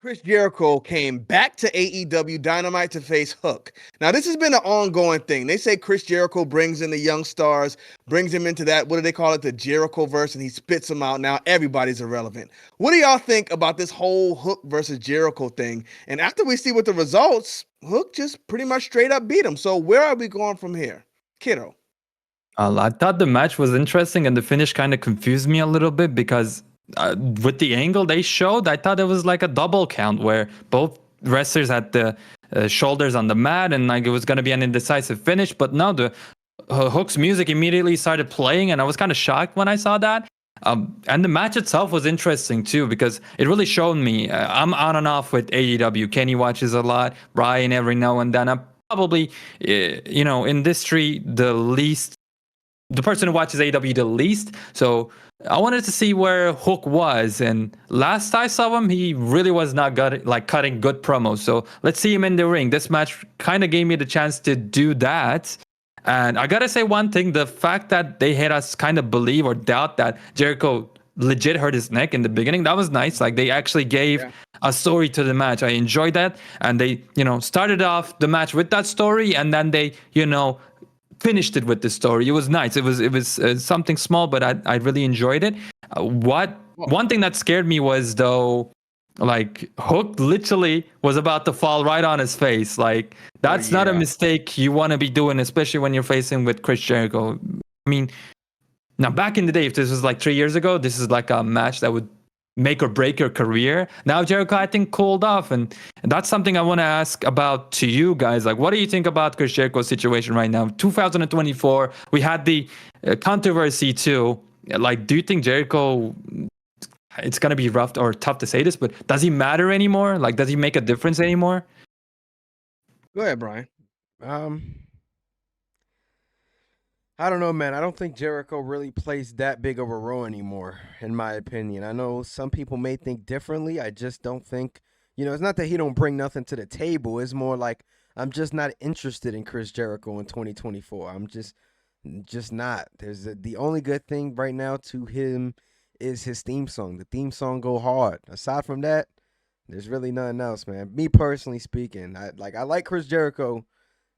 Chris Jericho came back to AEW Dynamite to face Hook. Now, this has been an ongoing thing. They say Chris Jericho brings in the young stars, brings him into that, what do they call it, the Jericho verse, and he spits them out. Now, everybody's irrelevant. What do y'all think about this whole Hook versus Jericho thing? And after we see what the results, Hook just pretty much straight up beat him. So, where are we going from here? Kiddo. I thought the match was interesting, and the finish kind of confused me a little bit because with the angle they showed, I thought it was like a double count where both wrestlers had the shoulders on the mat, and like it was going to be an indecisive finish. But no, the Hook's music immediately started playing, and I was kind of shocked when I saw that. And the match itself was interesting too because it really showed me I'm on and off with AEW. Kenny watches a lot, Ryan every now and then. I'm probably, industry the person who watches AEW the least. So I wanted to see where Hook was, and last I saw him, he really was not good, like cutting good promos. So let's see him in the ring. This match kind of gave me the chance to do that. And I gotta say one thing: the fact that they had us kind of believe or doubt that Jericho legit hurt his neck in the beginning, that was nice. Like they actually gave a story to the match. I enjoyed that, and they, started off the match with that story, and then they, finished it with the story. It was nice. It was something small, but I really enjoyed it. One thing that scared me was though, like Hook literally was about to fall right on his face. Like that's not a mistake you want to be doing, especially when you're facing with Chris Jericho. I mean, now back in the day, if this was like 3 years ago, this is like a match that would make or break your career. Now Jericho, I think, cooled off, and that's something I want to ask about to you guys. Like, what do you think about Chris Jericho's situation right now? 2024, we had the controversy too. Like, do you think Jericho? It's gonna be rough or tough to say this, but does he matter anymore? Like, does he make a difference anymore? Go ahead, Brian. I don't know, man. I don't think Jericho really plays that big of a role anymore, in my opinion. I know some people may think differently. I just don't think, it's not that he don't bring nothing to the table. It's more like I'm just not interested in Chris Jericho in 2024. I'm just not. The only good thing right now to him is his theme song. The theme song go hard. Aside from that, there's really nothing else, man. Me personally speaking, I like Chris Jericho.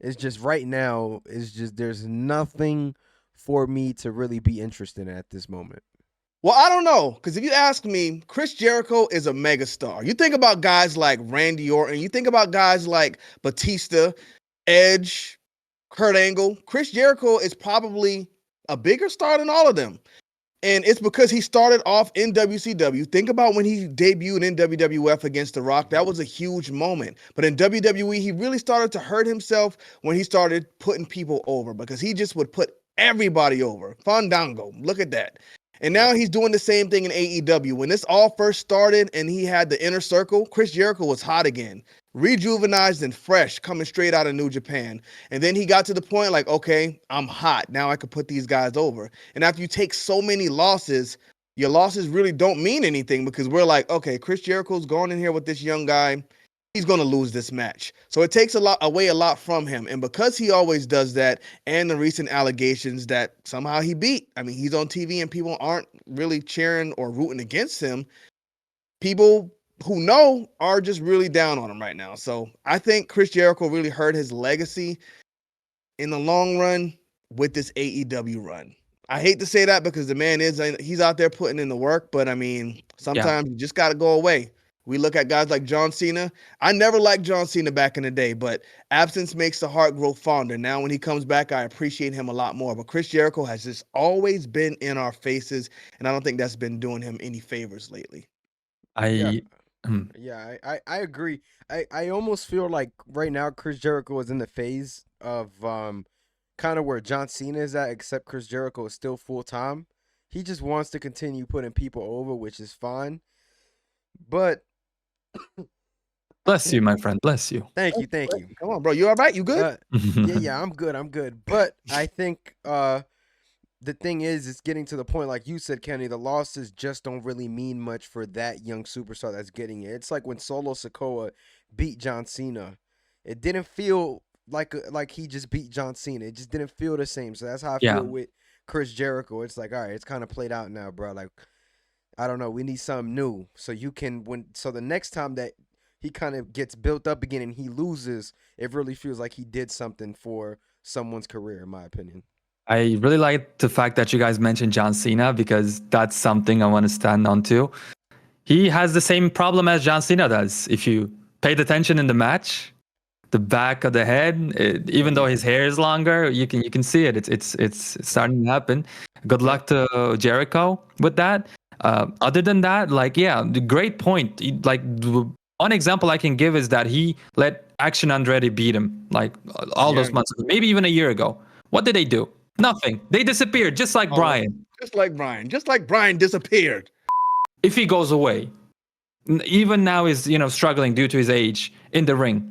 It's just right now, there's nothing for me to really be interested in at this moment. Well, I don't know, because if you ask me, Chris Jericho is a megastar. You think about guys like Randy Orton, you think about guys like Batista, Edge, Kurt Angle. Chris Jericho is probably a bigger star than all of them. And it's because he started off in WCW. Think about when he debuted in WWF against The Rock. That was a huge moment. But in WWE, he really started to hurt himself when he started putting people over because he just would put everybody over. Fandango, look at that. And now he's doing the same thing in AEW. When this all first started and he had the inner circle, Chris Jericho was hot again, rejuvenized and fresh, coming straight out of New Japan. And then he got to the point like, okay, I'm hot. Now I can put these guys over. And after you take so many losses, your losses really don't mean anything because we're like, okay, Chris Jericho's going in here with this young guy. He's going to lose this match. So it takes away a lot from him. And because he always does that, and the recent allegations that somehow he beat, I mean, he's on TV and people aren't really cheering or rooting against him. People who know are just really down on him right now. So I think Chris Jericho really hurt his legacy in the long run with this AEW run. I hate to say that because the man he's out there putting in the work, but I mean, sometimes you just got to go away. We look at guys like John Cena. I never liked John Cena back in the day, but absence makes the heart grow fonder. Now when he comes back, I appreciate him a lot more. But Chris Jericho has just always been in our faces, and I don't think that's been doing him any favors lately. I agree. I almost feel like right now Chris Jericho is in the phase of kind of where John Cena is at, except Chris Jericho is still full time. He just wants to continue putting people over, which is fine. But bless you, my friend. Bless you. Thank you. Come on, bro. You all right? You good? Yeah, I'm good. But I think the thing is, it's getting to the point, like you said, Kenny, the losses just don't really mean much for that young superstar that's getting it. It's like when Solo Sikoa beat John Cena. It didn't feel like he just beat John Cena. It just didn't feel the same. So that's how I feel with Chris Jericho. It's like, all right, it's kind of played out now, bro. Like, I don't know. We need something new. So the next time that he kind of gets built up again and he loses, it really feels like he did something for someone's career, in my opinion. I really like the fact that you guys mentioned John Cena because that's something I want to stand on too. He has the same problem as John Cena does. If you paid attention in the match, the back of the head, even though his hair is longer, you can see it. It's starting to happen. Good luck to Jericho with that. Other than that, like yeah, the great point. One example I can give is that he let Action Andretti beat him like all those months ago, maybe even a year ago. What did they do? Nothing. They disappeared, just like Brian. Just like Brian disappeared. If he goes away, even now is struggling due to his age in the ring.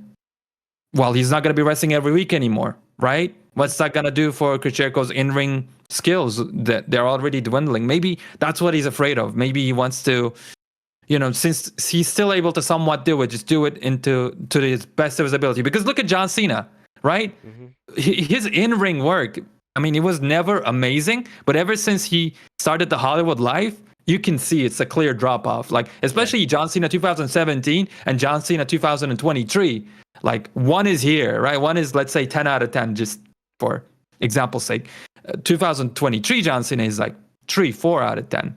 Well, he's not going to be wrestling every week anymore, right? What's that going to do for Chris Jericho's in-ring skills that they're already dwindling? Maybe that's what he's afraid of. Maybe he wants to, since he's still able to somewhat do it, just do it to the best of his ability. Because look at John Cena, right? His in-ring work, I mean, it was never amazing, but ever since he started the Hollywood life, you can see it's a clear drop off. Like, especially John Cena 2017 and John Cena 2023. Like, one is here, right? One is, let's say, 10 out of 10, just for example's sake. 2023 John Cena is like 3, 4 out of 10.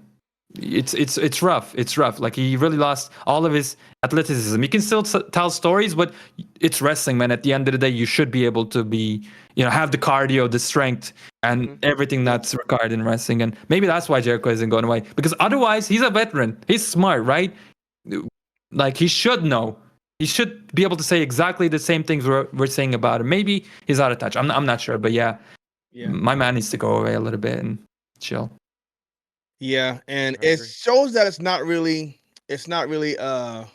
It's rough. It's rough. Like, he really lost all of his athleticism. He can still tell stories, but it's wrestling, man. At the end of the day, you should be able to be, have the cardio, the strength, and everything that's required in wrestling. And maybe that's why Jericho isn't going away. Because otherwise, he's a veteran. He's smart, right? Like, he should know. He should be able to say exactly the same things we're saying about him. Maybe he's out of touch. I'm not sure, but yeah, my man needs to go away a little bit and chill. Yeah, and it shows that it's not really a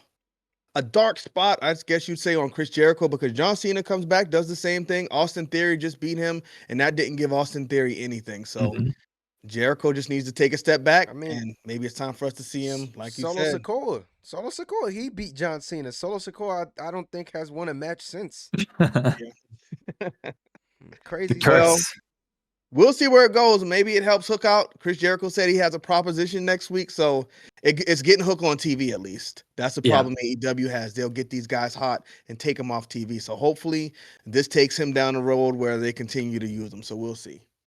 dark spot, I guess you'd say, on Chris Jericho, because John Cena comes back, does the same thing. Austin Theory just beat him, and that didn't give Austin Theory anything. So Jericho just needs to take a step back, and maybe it's time for us to see him, like you said. Solo Sikoa, he beat John Cena. Solo Sikoa, I don't think has won a match since. Crazy. Well, we'll see where it goes. Maybe it helps Hook out. Chris Jericho said he has a proposition next week, so it's getting Hook on TV at least. That's the problem AEW has. They'll get these guys hot and take them off TV. So hopefully this takes him down the road where they continue to use them. So we'll see.